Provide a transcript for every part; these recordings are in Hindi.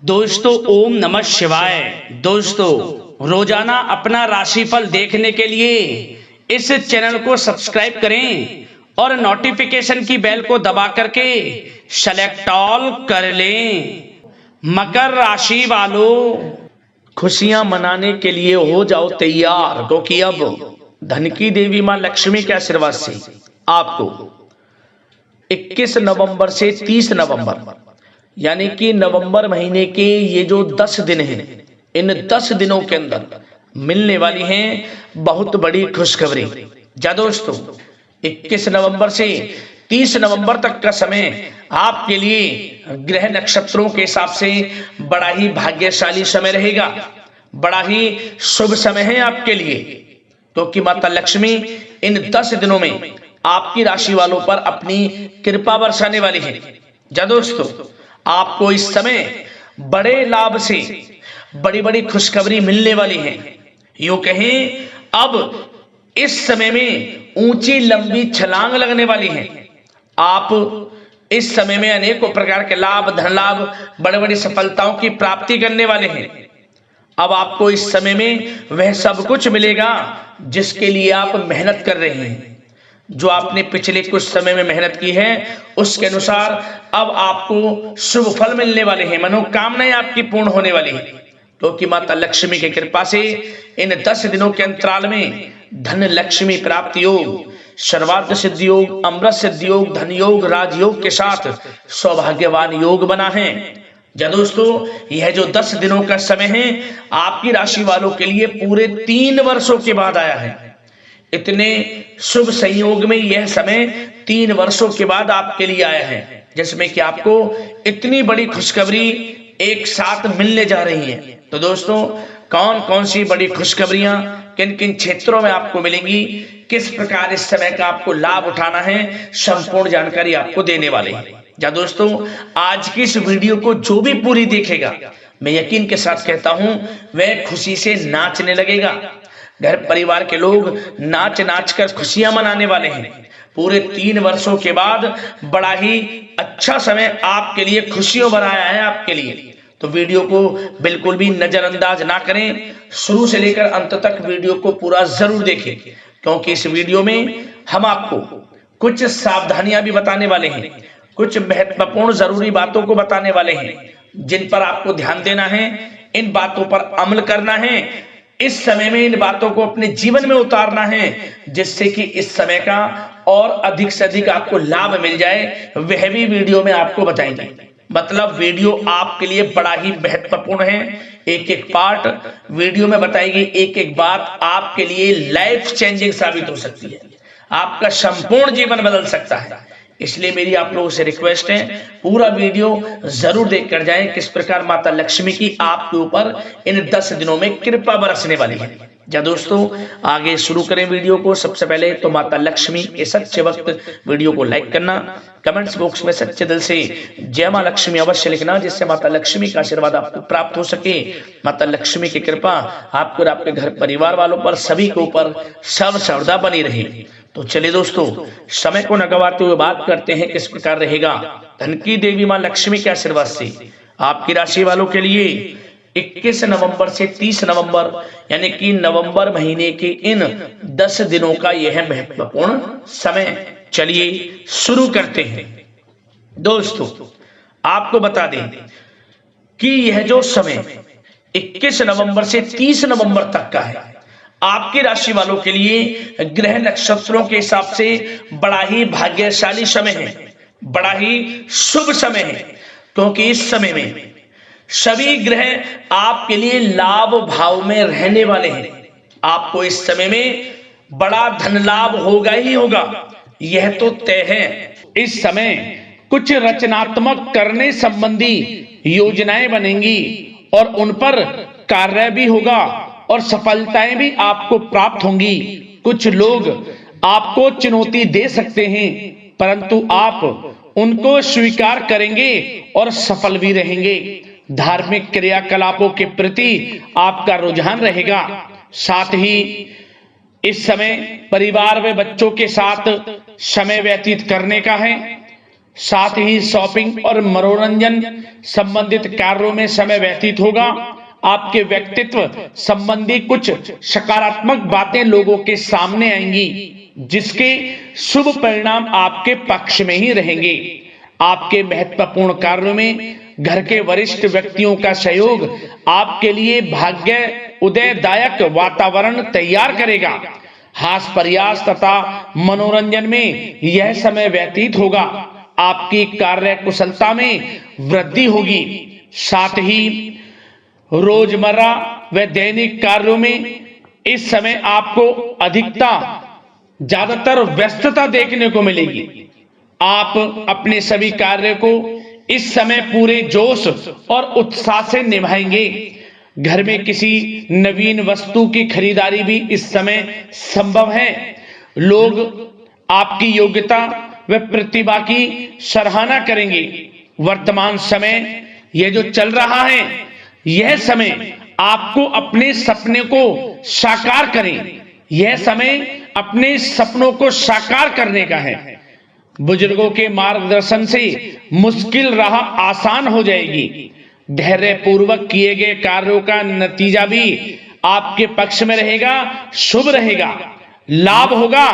दोस्तों ओम नमः शिवाय। दोस्तों रोजाना अपना राशिफल देखने के लिए इस चैनल को सब्सक्राइब करें और नोटिफिकेशन की बेल को दबा करके सेलेक्ट ऑल कर लें। मकर राशि वालों, खुशियां मनाने के लिए हो जाओ तैयार, क्योंकि अब धन की देवी मां लक्ष्मी के आशीर्वाद से आपको 21 नवंबर से 30 नवंबर यानी कि नवंबर महीने के ये जो 10 दिन हैं, इन 10 दिनों के अंदर मिलने वाली हैं बहुत बड़ी खुशखबरी। जा दोस्तों, 21 नवंबर से 30 नवंबर तक का समय आपके लिए ग्रह नक्षत्रों के हिसाब से बड़ा ही भाग्यशाली समय रहेगा, बड़ा ही शुभ समय है आपके लिए, क्योंकि माता लक्ष्मी इन 10 दिनों में आपकी राशि वालों पर अपनी कृपा बरसाने वाली है। जा दोस्तों, आपको इस समय बड़े लाभ से बड़ी बड़ी खुशखबरी मिलने वाली है। यूं कहें, अब इस समय में ऊंची लंबी छलांग लगने वाली है। आप इस समय में अनेकों प्रकार के लाभ, धन लाभ, बड़ी बड़ी सफलताओं की प्राप्ति करने वाले हैं। अब आपको इस समय में वह सब कुछ मिलेगा जिसके लिए आप मेहनत कर रहे हैं। जो आपने पिछले कुछ समय में मेहनत की है उसके अनुसार अब आपको शुभ फल मिलने वाले हैं, मनोकामनाएं आपकी पूर्ण होने वाली है, क्योंकि माता लक्ष्मी की कृपा से इन 10 दिनों के अंतराल में धन लक्ष्मी प्राप्ति योग, सर्वार्थ सिद्धि योग, अमृत सिद्धि योग, धन योग, राजयोग के साथ सौभाग्यवान योग बना है। जा दोस्तों, यह जो 10 दिनों का समय है आपकी राशि वालों के लिए पूरे 3 वर्षों के बाद आया है। इतने शुभ संयोग में यह समय 3 वर्षों के बाद आपके लिए आया है, जिसमें कि आपको इतनी बड़ी खुशखबरी एक साथ मिलने जा रही है। तो दोस्तों, कौन कौन सी बड़ी खुशखबरियां किन किन क्षेत्रों में आपको मिलेंगी, किस प्रकार इस समय का आपको लाभ उठाना है, संपूर्ण जानकारी आपको देने वाले हैं। जा दोस्तों, आज की इस वीडियो को जो भी पूरी देखेगा, मैं यकीन के साथ कहता हूं वह खुशी से नाचने लगेगा। घर परिवार के लोग नाच नाच कर खुशियां मनाने वाले हैं। पूरे 3 वर्षों के बाद बड़ा ही अच्छा समय आपके लिए खुशियों भरा आया है आपके लिए। तो वीडियो को बिल्कुल भी नजरअंदाज ना करें, शुरू से लेकर अंत तक वीडियो को पूरा जरूर देखें, क्योंकि इस वीडियो में हम आपको कुछ सावधानियां भी बताने वाले हैं, कुछ महत्वपूर्ण जरूरी बातों को बताने वाले हैं जिन पर आपको ध्यान देना है, इन बातों पर अमल करना है, इस समय में इन बातों को अपने जीवन में उतारना है, जिससे कि इस समय का और अधिक से अधिक आपको लाभ मिल जाए। वह भी वीडियो में आपको बताएंगे। मतलब वीडियो आपके लिए बड़ा ही महत्वपूर्ण है। एक एक पार्ट वीडियो में बताएगी, एक एक बात आपके लिए लाइफ चेंजिंग साबित हो सकती है, आपका संपूर्ण जीवन बदल सकता है। इसलिए मेरी आप लोगों से रिक्वेस्ट है, पूरा वीडियो जरूर देख कर जाएं, किस प्रकार माता लक्ष्मी की आपके ऊपर इन 10 दिनों में कृपा बरसने वाली है। जा दोस्तों, आगे शुरू करें वीडियो को। सबसे पहले तो माता लक्ष्मी के सच्चे वक्त वीडियो को लाइक करना, कमेंट्स बॉक्स में सच्चे दिल से जय मां लक्ष्मी अवश्य लिखना, जिससे माता लक्ष्मी का आशीर्वाद आपको प्राप्त हो सके। माता लक्ष्मी की कृपा आपको और आपके घर परिवार वालों पर सभी के ऊपर सर्वदा बनी रहे। तो चलिए दोस्तों, समय को न गवाते हुए बात करते हैं किस प्रकार रहेगा धन की देवी मां लक्ष्मी के आशीर्वाद से आपकी राशि वालों के लिए 21 नवंबर से 30 नवंबर यानी कि नवंबर महीने के इन 10 दिनों का यह महत्वपूर्ण समय। चलिए शुरू करते हैं। दोस्तों, आपको बता दें कि यह जो समय 21 नवंबर से 30 नवंबर तक का है आपकी राशि वालों के लिए ग्रह नक्षत्रों के हिसाब से बड़ा ही भाग्यशाली समय है, बड़ा ही शुभ समय है, क्योंकि इस समय में सभी ग्रह आपके लिए लाभ भाव में रहने वाले हैं। आपको इस समय में बड़ा धन लाभ होगा ही होगा, यह तो तय है। इस समय कुछ रचनात्मक करने संबंधी योजनाएं बनेंगी और उन पर कार्य भी होगा और सफलताएं भी आपको प्राप्त होंगी। कुछ लोग आपको चुनौती दे सकते हैं, परंतु आप उनको स्वीकार करेंगे और सफल भी रहेंगे। धार्मिक क्रियाकलापों के प्रति आपका रुझान रहेगा। साथ ही इस समय परिवार व बच्चों के साथ समय व्यतीत करने का है। साथ ही शॉपिंग और मनोरंजन संबंधित कार्यों में समय व्यतीत होगा। आपके व्यक्तित्व संबंधी कुछ सकारात्मक बातें लोगों के सामने आएंगी, जिसके शुभ परिणाम आपके पक्ष में ही रहेंगे। आपके महत्वपूर्ण कार्यों में घर के वरिष्ठ व्यक्तियों का सहयोग आपके लिए भाग्य उदयदायक वातावरण तैयार करेगा। हास्य प्रयास तथा मनोरंजन में यह समय व्यतीत होगा। आपकी कार्य कुशलता में वृद्धि होगी। साथ ही रोजमर्रा व दैनिक कार्यों में इस समय आपको ज्यादातर व्यस्तता देखने को मिलेगी। आप अपने सभी कार्य को इस समय पूरे जोश और उत्साह से निभाएंगे। घर में किसी नवीन वस्तु की खरीदारी भी इस समय संभव है। लोग आपकी योग्यता व प्रतिभा की सराहना करेंगे। वर्तमान समय यह जो चल रहा है, यह समय आपको अपने सपने को साकार करें। यह समय अपने सपनों को साकार करने का है। बुजुर्गों के मार्गदर्शन से मुश्किल राह आसान हो जाएगी। धैर्य पूर्वक किए गए कार्यों का नतीजा भी आपके पक्ष में रहेगा, शुभ रहेगा, लाभ होगा,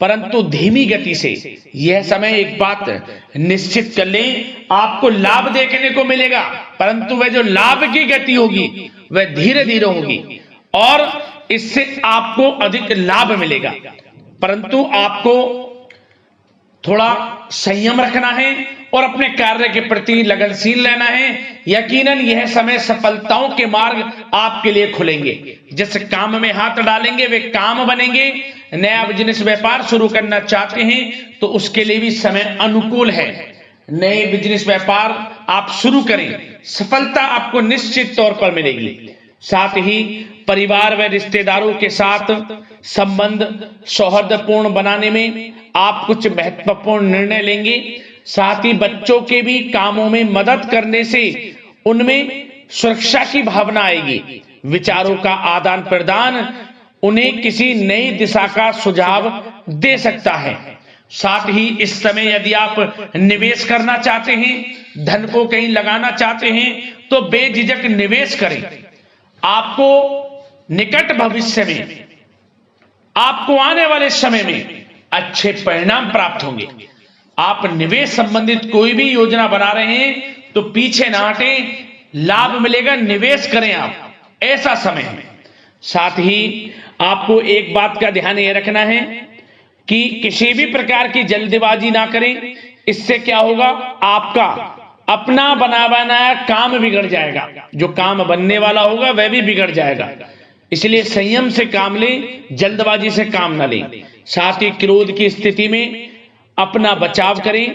परंतु धीमी गति से। यह समय एक बात निश्चित कर लें, आपको लाभ देखने को मिलेगा, परंतु वह जो लाभ की गति होगी वह धीरे धीरे होगी और इससे आपको अधिक लाभ मिलेगा। परंतु आपको थोड़ा संयम रखना है और अपने कार्य के प्रति लगनशील रहना है। यकीनन यह समय सफलताओं के मार्ग आपके लिए खुलेंगे। जिस काम में हाथ डालेंगे वे काम बनेंगे। नया बिजनेस व्यापार शुरू करना चाहते हैं तो उसके लिए भी समय अनुकूल है। नए बिजनेस व्यापार आप शुरू करें, सफलता आपको निश्चित तौर पर मिलेगी। साथ ही परिवार व रिश्तेदारों के साथ संबंध सौहार्दपूर्ण बनाने में आप कुछ महत्वपूर्ण निर्णय लेंगे। साथ ही बच्चों के भी कामों में मदद करने से उनमें सुरक्षा की भावना आएगी। विचारों का आदान प्रदान उन्हें किसी नई दिशा का सुझाव दे सकता है। साथ ही इस समय यदि आप निवेश करना चाहते हैं, धन को कहीं लगाना चाहते हैं तो बेझिझक निवेश करें। आपको निकट भविष्य में, आपको आने वाले समय में अच्छे परिणाम प्राप्त होंगे। आप निवेश संबंधित कोई भी योजना बना रहे हैं तो पीछे ना हटें, लाभ मिलेगा, निवेश करें आप, ऐसा समय है। साथ ही आपको एक बात का ध्यान यह रखना है कि किसी भी प्रकार की जल्दबाजी ना करें। इससे क्या होगा, आपका अपना बनाया काम बिगड़ जाएगा, जो काम बनने वाला होगा वह भी बिगड़ जाएगा। इसलिए संयम से काम लें, जल्दबाजी से काम ना लें। साथ ही क्रोध की स्थिति में अपना बचाव करें,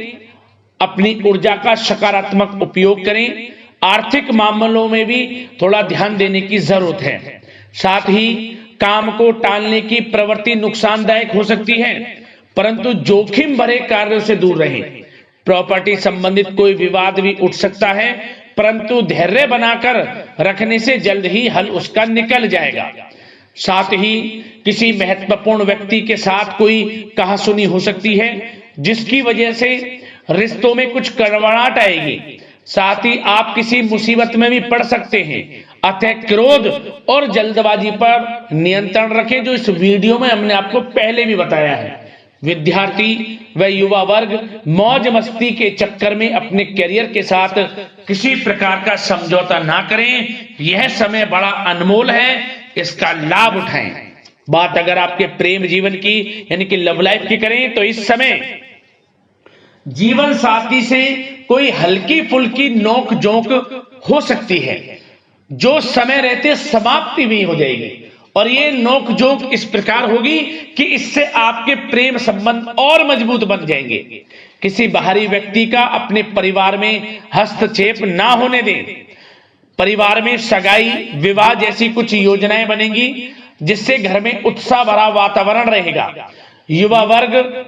अपनी ऊर्जा का सकारात्मक उपयोग करें। आर्थिक मामलों में भी थोड़ा ध्यान देने की जरूरत है। साथ ही काम को टालने की प्रवृत्ति नुकसानदायक हो सकती है, परंतु जोखिम भरे कार्यों से दूर रहें। प्रॉपर्टी संबंधित कोई विवाद भी उठ सकता है, परंतु धैर्य बनाकर रखने से जल्द ही हल उसका निकल जाएगा। साथ ही किसी महत्वपूर्ण व्यक्ति के साथ कोई कहासुनी हो सकती है, जिसकी वजह से रिश्तों में कुछ कड़वाहट आएगी। साथ ही आप किसी मुसीबत में भी पड़ सकते हैं। अतः क्रोध और जल्दबाजी पर नियंत्रण रखें, जो इस वीडियो में हमने आपको पहले भी बताया है। विद्यार्थी व युवा वर्ग मौज मस्ती के चक्कर में अपने करियर के साथ किसी प्रकार का समझौता ना करें। यह समय बड़ा अनमोल है, इसका लाभ उठाएं। बात अगर आपके प्रेम जीवन की यानी कि लव लाइफ की करें तो इस समय जीवन साथी से कोई हल्की फुल्की नोक झोंक हो सकती है, जो समय रहते समाप्ति भी हो जाएगी। और ये नोक झोंक इस प्रकार होगी कि इससे आपके प्रेम संबंध और मजबूत बन जाएंगे। किसी बाहरी व्यक्ति का अपने परिवार में हस्तक्षेप ना होने दें। परिवार में सगाई, विवाह जैसी कुछ योजनाएं बनेंगी, जिससे घर में उत्साह भरा वातावरण रहेगा। युवा वर्ग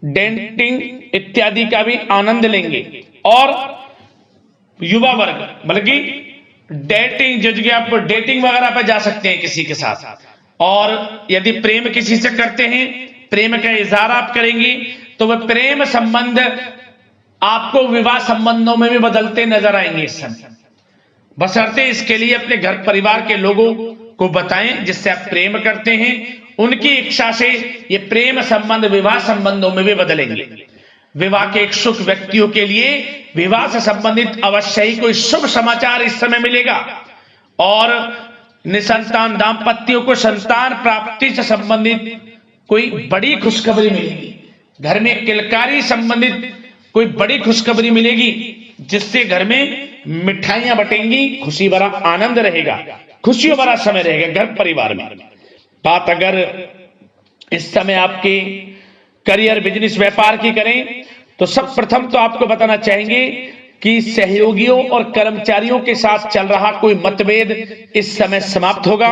डेटिंग इत्यादि का भी आनंद लेंगे। और युवा वर्ग बल्कि डेटिंग, जो आप डेटिंग वगैरह पर जा सकते हैं किसी के साथ। और यदि प्रेम किसी से करते हैं, प्रेम का इजहार आप करेंगे तो वह प्रेम संबंध आपको विवाह संबंधों में भी बदलते नजर आएंगे इस समय। बशर्ते इसके लिए अपने घर परिवार के लोगों को बताएं जिससे आप प्रेम करते हैं, उनकी इच्छा से ये प्रेम संबंध विवाह संबंधों में भी बदलेंगे। विवाह के इच्छुक व्यक्तियों के लिए विवाह से संबंधित अवश्य ही कोई शुभ समाचार इस समय मिलेगा और निसंतान दाम्पत्यों को संतान प्राप्ति से संबंधित कोई बड़ी खुशखबरी मिलेगी। घर में किलकारी संबंधित कोई बड़ी खुशखबरी मिलेगी जिससे घर में मिठाइयां बटेंगी, खुशी भरा आनंद रहेगा, खुशियों भरा समय रहेगा घर परिवार में। बात अगर इस समय आपके करियर बिजनेस व्यापार की करें तो सब प्रथम तो आपको बताना चाहेंगे कि सहयोगियों और कर्मचारियों के साथ चल रहा कोई मतभेद इस समय समाप्त होगा।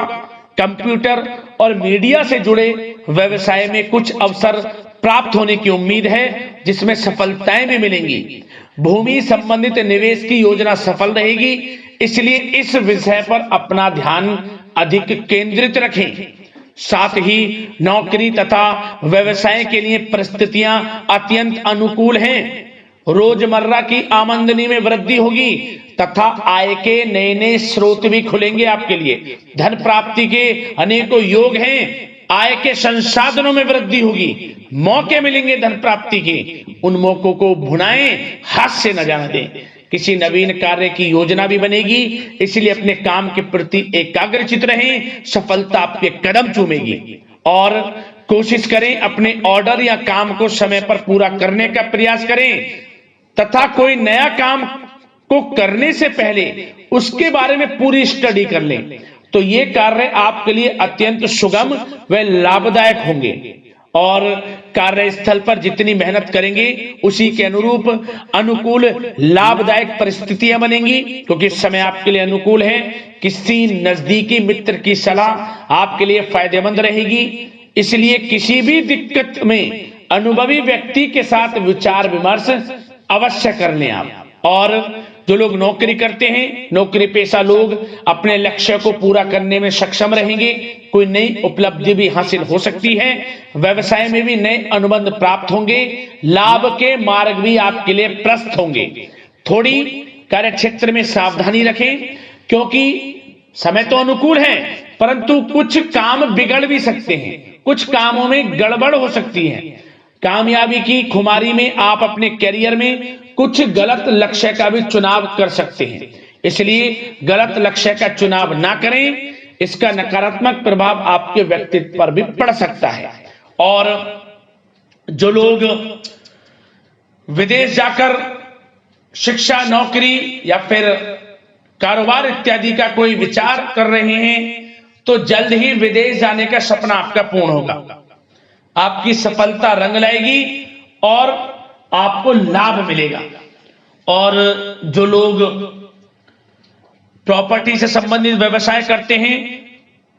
कंप्यूटर और मीडिया से जुड़े व्यवसाय में कुछ अवसर प्राप्त होने की उम्मीद है जिसमें सफलताएं भी मिलेंगी। भूमि संबंधित निवेश की योजना सफल रहेगी, इसलिए इस विषय पर अपना ध्यान अधिक केंद्रित रखें। साथ ही नौकरी तथा व्यवसाय के लिए परिस्थितियां अत्यंत अनुकूल हैं। रोजमर्रा की आमदनी में वृद्धि होगी तथा आय के नए नए स्रोत भी खुलेंगे आपके लिए। धन प्राप्ति के अनेकों योग हैं। आय के संसाधनों में वृद्धि होगी, मौके मिलेंगे धन प्राप्ति के। उन मौकों को भुनाएं, हाथ से न जाने दें। किसी नवीन कार्य की योजना भी बनेगी, इसलिए अपने काम के प्रति एकाग्रचित रहें। सफलता आपके कदम चूमेगी और कोशिश करें अपने ऑर्डर या काम को समय पर पूरा करने का प्रयास करें तथा कोई नया काम को करने से पहले उसके बारे में पूरी स्टडी कर लें तो ये कार्य आपके लिए अत्यंत सुगम व लाभदायक होंगे। और कार्यस्थल पर जितनी मेहनत करेंगे उसी के अनुरूप अनुकूल लाभदायक परिस्थितियां बनेंगी, क्योंकि समय आपके लिए अनुकूल है। किसी नजदीकी मित्र की सलाह आपके लिए फायदेमंद रहेगी, इसलिए किसी भी दिक्कत में अनुभवी व्यक्ति के साथ विचार विमर्श अवश्य कर लें आप। और जो लोग नौकरी करते हैं, नौकरी पेशा लोग अपने लक्ष्य को पूरा करने में सक्षम रहेंगे। कोई नई उपलब्धि भी हासिल हो सकती है। व्यवसाय में भी नए अनुबंध प्राप्त होंगे। लाभ के मार्ग भी आपके लिए प्रशस्त होंगे। थोड़ी कार्य क्षेत्र में सावधानी रखें, क्योंकि समय तो अनुकूल है परंतु कुछ काम बिगड़ भी सकते हैं, कुछ कामों में गड़बड़ हो सकती है। कामयाबी की खुमारी में आप अपने करियर में कुछ गलत लक्ष्य का भी चुनाव कर सकते हैं, इसलिए गलत लक्ष्य का चुनाव ना करें। इसका नकारात्मक प्रभाव आपके व्यक्तित्व पर भी पड़ सकता है। और जो लोग विदेश जाकर शिक्षा, नौकरी या फिर कारोबार इत्यादि का कोई विचार कर रहे हैं तो जल्द ही विदेश जाने का सपना आपका पूर्ण होगा। आपकी सफलता रंग लाएगी और आपको लाभ मिलेगा। और जो लोग प्रॉपर्टी से संबंधित व्यवसाय करते हैं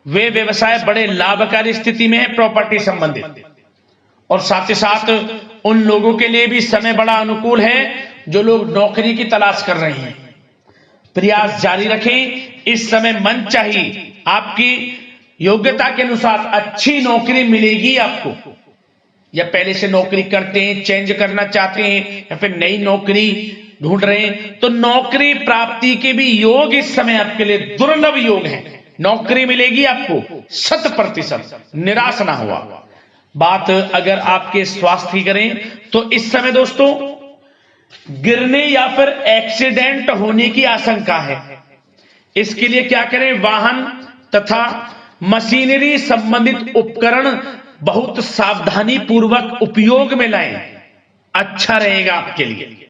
वे व्यवसाय बड़े लाभकारी स्थिति में है प्रॉपर्टी संबंधित। और साथ ही साथ उन लोगों के लिए भी समय बड़ा अनुकूल है जो लोग नौकरी की तलाश कर रहे हैं। प्रयास जारी रखें। इस समय मन चाहिए आपकी योग्यता के अनुसार अच्छी नौकरी मिलेगी आपको। या पहले से नौकरी करते हैं, चेंज करना चाहते हैं या फिर नई नौकरी ढूंढ रहे हैं तो नौकरी प्राप्ति के भी योग इस समय आपके लिए दुर्लभ योग हैं। नौकरी मिलेगी आपको 100%, निराश ना हुआ। बात अगर आपके स्वास्थ्य की करें तो इस समय दोस्तों गिरने या फिर एक्सीडेंट होने की आशंका है। इसके लिए क्या करें? वाहन तथा मशीनरी संबंधित उपकरण बहुत सावधानी पूर्वक उपयोग में लाएं, अच्छा रहेगा आपके लिए।